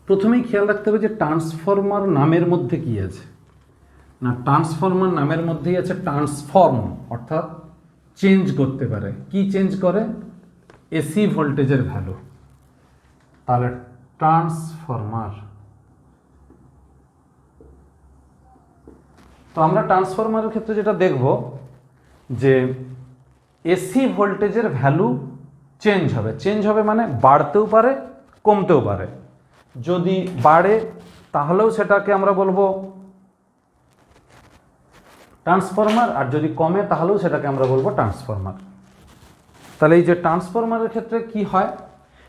প্রথমেই খেয়াল রাখতে হবে যে ট্রান্সফরমার নামের মধ্যে কি আছে না, ট্রান্সফরমার নামের মধ্যেই আছে ট্রান্সফর্ম, অর্থাৎ চেঞ্জ করতে পারে। কি চেঞ্জ করে? এসি ভোল্টেজের ভ্যালু। তাহলে ট্রান্সফরমার, তো আমরা ট্রান্সফরমারের ক্ষেত্রে যেটা দেখব যে এসি ভোল্টেজের ভ্যালু চেঞ্জ হবে মানে বাড়তেও পারে কমতেও পারে। যদি বাড়ে তাহলেও সেটাকে আমরা বলবো ট্রান্সফরমার, আর যদি কমে তাহলেও সেটাকে আমরা বলবো ট্রান্সফরমার। তাহলে এই যে ট্রান্সফরমারের ক্ষেত্রে কি হয়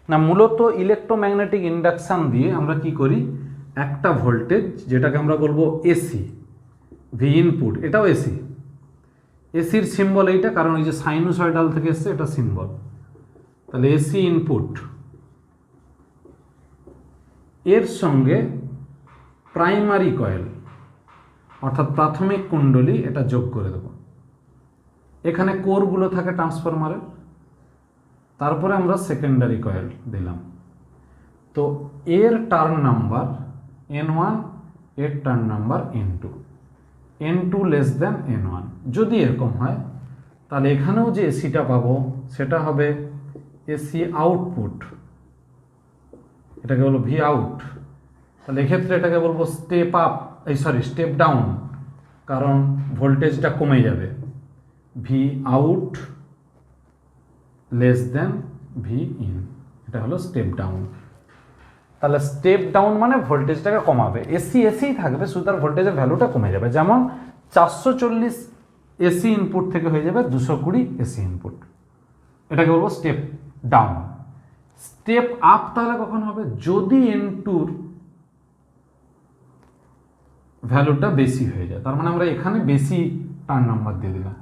না, মূলত ইলেকট্রোম্যাগনেটিক ইন্ডাকশান দিয়ে আমরা কি করি, একটা ভোল্টেজ যেটাকে আমরা বলবো এসি, ভি ইনপুট, এটাও এসি, এসির সিম্বল এইটা, কারণ এই যে সাইনোসয়েডাল থেকে এসছে এটা সিম্বল। তাহলে এসি ইনপুট এর সঙ্গে প্রাইমারি কয়েল অর্থাৎ প্রাথমিক কুণ্ডলী এটা যোগ করে দেব। এখানে কোরগুলো থাকে ট্রান্সফরমারের, তারপরে আমরা সেকেন্ডারি কয়েল দিলাম। তো এর টার্ন নাম্বার N1, এর turn number N2, N2 less than N1। যদি এরকম হয় তাহলে এখানেও যে এসিটা পাবো সেটা হবে এসি আউটপুট, এটাকে বলবো ভি আউট। তাহলে এক্ষেত্রে এটাকে বলবো স্টেপ আপ, স্টেপ ডাউন, কারণ ভোল্টেজটা কমে যাবে। V out less than V in, এটা হলো স্টেপ ডাউন। তাহলে স্টেপ ডাউন মানে ভোল্টেজটাকে কমাবে, এসি এসিই থাকবে, শুধু তার ভোল্টেজের ভ্যালুটা কমে যাবে। যেমন 440 এসি ইনপুট থেকে হয়ে যাবে 220 এসি ইনপুট, এটাকে বলবো স্টেপ ডাউন। স্টেপ আপ তাহলে কখন হবে? যদি N2-র ভ্যালুটা বেশি হয়ে যায়, তার মানে আমরা এখানে বেশি টার্ন নাম্বার দিয়ে দিলাম,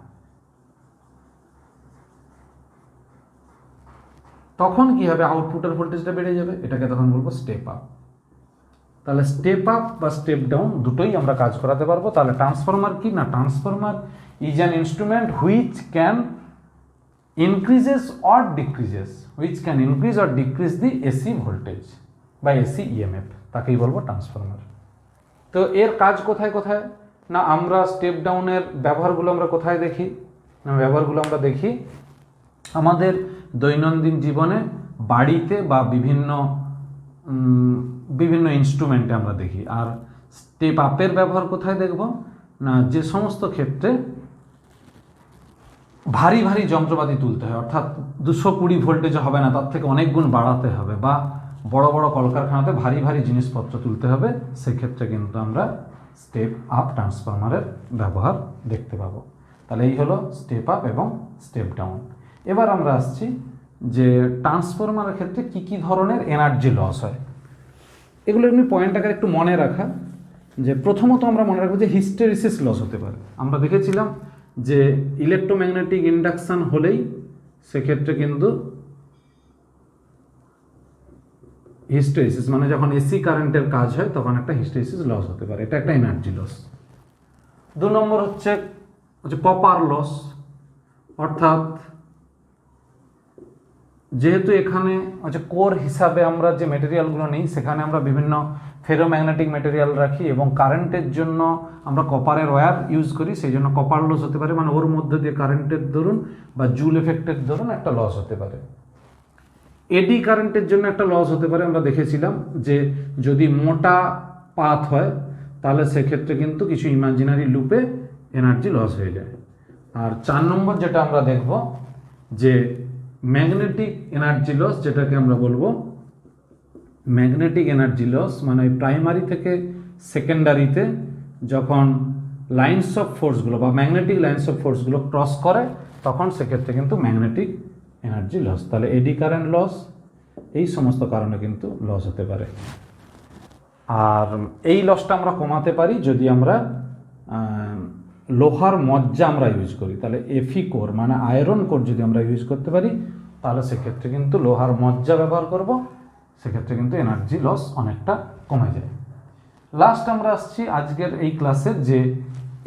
তখন কি হবে? আউটপুটের ভোল্টেজটা বেড়ে যাবে, এটাকে তখন বলবো স্টেপ আপ। তাহলে স্টেপ আপ বা স্টেপ ডাউন দুটোই আমরা কাজ করাতে পারবো। তাহলে ট্রান্সফরমার কি না, transformer is an instrument which can increases or decreases, which can increase or decrease the AC voltage by AC EMF, তাকেই বলবো ট্রান্সফরমার। তো এর কাজ কোথায় কোথায় না, আমরা স্টেপ ডাউনের ব্যবহারগুলো আমরা কোথায় দেখি না, ব্যবহারগুলো আমরা দেখি আমাদের দৈনন্দিন জীবনে, বাড়িতে বা বিভিন্ন ইনস্ট্রুমেন্টে আমরা দেখি। আর স্টেপ আপের ব্যবহার কোথায় দেখব না, যে সমস্ত ক্ষেত্রে ভারী ভারী যন্ত্রপাতি তুলতে হয়, অর্থাৎ 220 ভোল্টেজ হবে না, তার থেকে অনেক গুণ বাড়াতে হবে, বা বড় বড় কলকারখানাতে ভারী ভারী জিনিসপত্র তুলতে হবে, সেক্ষেত্রে কিন্তু আমরা স্টেপ আপ ট্রান্সফরমারের ব্যবহার দেখতে পাবো। তাহলে এই হলো স্টেপ আপ এবং স্টেপ ডাউন। এবার আমরা আসছি যে ট্রান্সফরমারের ক্ষেত্রে কি কি ধরনের এনার্জি লস হয়, এগুলো এমনি পয়েন্ট আকারে একটু মনে রাখা। যে প্রথমত আমরা মনে রাখবো যে হিস্টেরিসিস লস হতে পারে। আমরা দেখেছিলাম যে ইলেকট্রোম্যাগনেটিক ইন্ডাকশান হলেই সেক্ষেত্রে কিন্তু হিস্টেরিসিস, মানে যখন এসি কারেন্টের কাজ হয় তখন একটা হিস্টেরিসিস লস হতে পারে, এটা একটা এনার্জি লস। 2 নম্বর হচ্ছে কপার লস, অর্থাৎ যেহেতু এখানে কোর হিসাবে আমরা যে মেটেরিয়ালগুলো নিই, সেখানে আমরা বিভিন্ন ফেরোম্যাগনেটিক মেটেরিয়াল রাখি এবং কারেন্টের জন্য আমরা কপারের ওয়্যার ইউজ করি, সেই জন্য কপার লস হতে পারে, মানে ওর মধ্যে দিয়ে কারেন্টের দরুন বা জুল এফেক্টের দরুন একটা লস হতে পারে। এডি কারেন্টের জন্য একটা লস হতে পারে, আমরা দেখেছিলাম যে যদি মোটা পাথ হয় তাহলে সেক্ষেত্রে কিন্তু কিছু ইমাজিনারি লুপে এনার্জি লস হয়ে যায়। আর 4 নম্বর যেটা আমরা দেখব যে ম্যাগনেটিক এনার্জি লস, যেটাকে আমরা বলবো ম্যাগনেটিক এনার্জি লস, মানে প্রাইমারি থেকে সেকেন্ডারিতে যখন লাইন্স অফ ফোর্সগুলো বা ম্যাগনেটিক লাইন্স অফ ফোর্সগুলো ক্রস করে তখন সেক্ষেত্রে কিন্তু ম্যাগনেটিক এনার্জি লস। তাহলে এডি কারেন্ট লস, এই সমস্ত কারণে কিন্তু লস হতে পারে। আর এই লসটা আমরা কমাতে পারি যদি আমরা লোহার মজ্জা আমরা ইউজ করি। তাহলে এফি কোর মানে আয়রন কোর যদি আমরা ইউজ করতে পারি তাহলে সেক্ষেত্রে কিন্তু লোহার মজ্জা ব্যবহার করব, সেক্ষেত্রে কিন্তু এনার্জি লস অনেকটা কমে যায়। লাস্ট আমরা আসছি আজকের এই ক্লাসের যে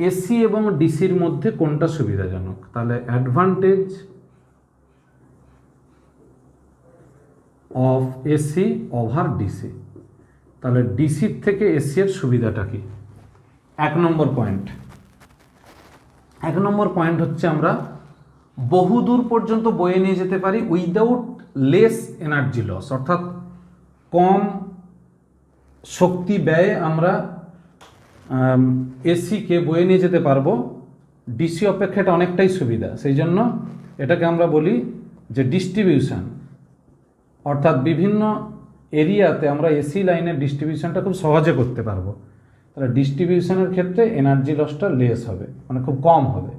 এসি এবং ডিসির মধ্যে কোনটা সুবিধাজনক। তাহলে advantage of AC over DC. তাহলে ডিসির থেকে এসি এর সুবিধাটা কি? 1 নম্বর পয়েন্ট হচ্ছে আমরা বহুদূর পর্যন্ত বয়ে নিয়ে যেতে পারি উইদাউট লেস এনার্জি লস, অর্থাৎ কম শক্তি ব্যয়ে আমরা এসিকে বয়ে নিয়ে যেতে পারবো। ডিসি অপেক্ষা এটা অনেকটাই সুবিধা, সেই জন্য এটাকে আমরা বলি যে ডিস্ট্রিবিউশন, অর্থাৎ বিভিন্ন এরিয়াতে আমরা এসি লাইনের ডিস্ট্রিবিউশনটা খুব সহজে করতে পারবো। তাহলে ডিস্ট্রিবিউশনের ক্ষেত্রে এনার্জি লসটা লেস হবে, মানে খুব কম হবে।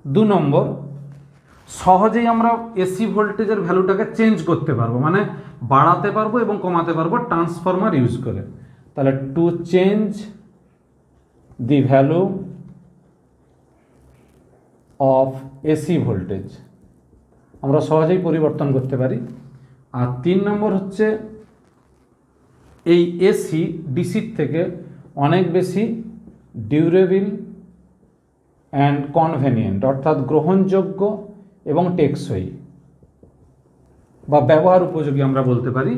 2 নম্বর, সহজেই আমরা এসি ভোল্টেজের ভ্যালুটাকে চেঞ্জ করতে পারবো, মানে বাড়াতে পারবো এবং কমাতে পারবো ট্রান্সফরমার ইউজ করে। তাহলে to change the value of AC voltage আমরা সহজেই পরিবর্তন করতে পারি। আর 3 নম্বর হচ্ছে এই এসি ডিসির থেকে অনেক বেশি ডিউরেবল অ্যান্ড কনভেনিয়েন্ট, অর্থাৎ গ্রহণযোগ্য এবং টেকসই বা ব্যবহার উপযোগী আমরা বলতে পারি।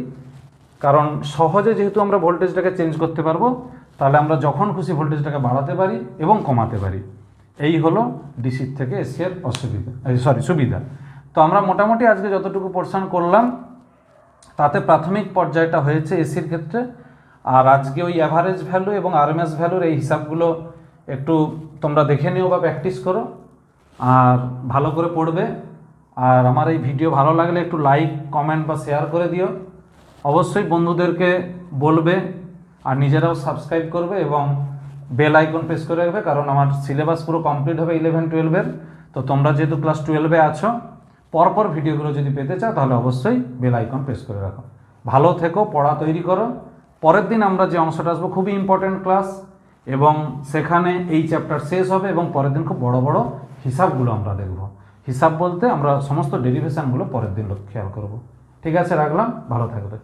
কারণ সহজে যেহেতু আমরা ভোল্টেজটাকে চেঞ্জ করতে পারবো, তাহলে আমরা যখন খুশি ভোল্টেজটাকে বাড়াতে পারি এবং কমাতে পারি। এই হলো ডিসির থেকে এসি এর সুবিধা। তো আমরা মোটামুটি আজকে যতটুকু পোর্শন করলাম তাতে প্রাথমিক পর্যায়টা হয়েছে এসির ক্ষেত্রে। আর আজকে ওই অ্যাভারেজ ভ্যালু এবং আরএমএস ভ্যালুর এই হিসাবগুলো একটু তোমরা দেখে নিও বা প্র্যাকটিস করো, আর ভালো করে পড়বে। আর আমার এই ভিডিও ভালো লাগলে একটু লাইক কমেন্ট বা শেয়ার করে দিও। অবশ্যই বন্ধুদেরকে বলবে আর নিজেরাও সাবস্ক্রাইব করবে এবং বেল আইকন প্রেস করে রাখবে, কারণ আমার সিলেবাস পুরো কমপ্লিট হবে 11-12-এর। তো তোমরা যেহেতু ক্লাস 12-এ আছো, পরপর ভিডিওগুলো যদি পেতে চাও তাহলে অবশ্যই বেল আইকন প্রেস করে রাখো। ভালো থেকো, পড়া তৈরি করো। পরের দিন আমরা যে অংশটা আসবো খুবই ইম্পর্টেন্ট ক্লাস, এবং সেখানে এই চ্যাপ্টার শেষ হবে এবং পরের দিন খুব বড় বড় হিসাবগুলো আমরা দেখব। হিসাব বলতে আমরা সমস্ত ডেরিভেশনগুলো পরের দিন খেয়াল করব। ঠিক আছে, রাখলাম, ভালো থাকবে।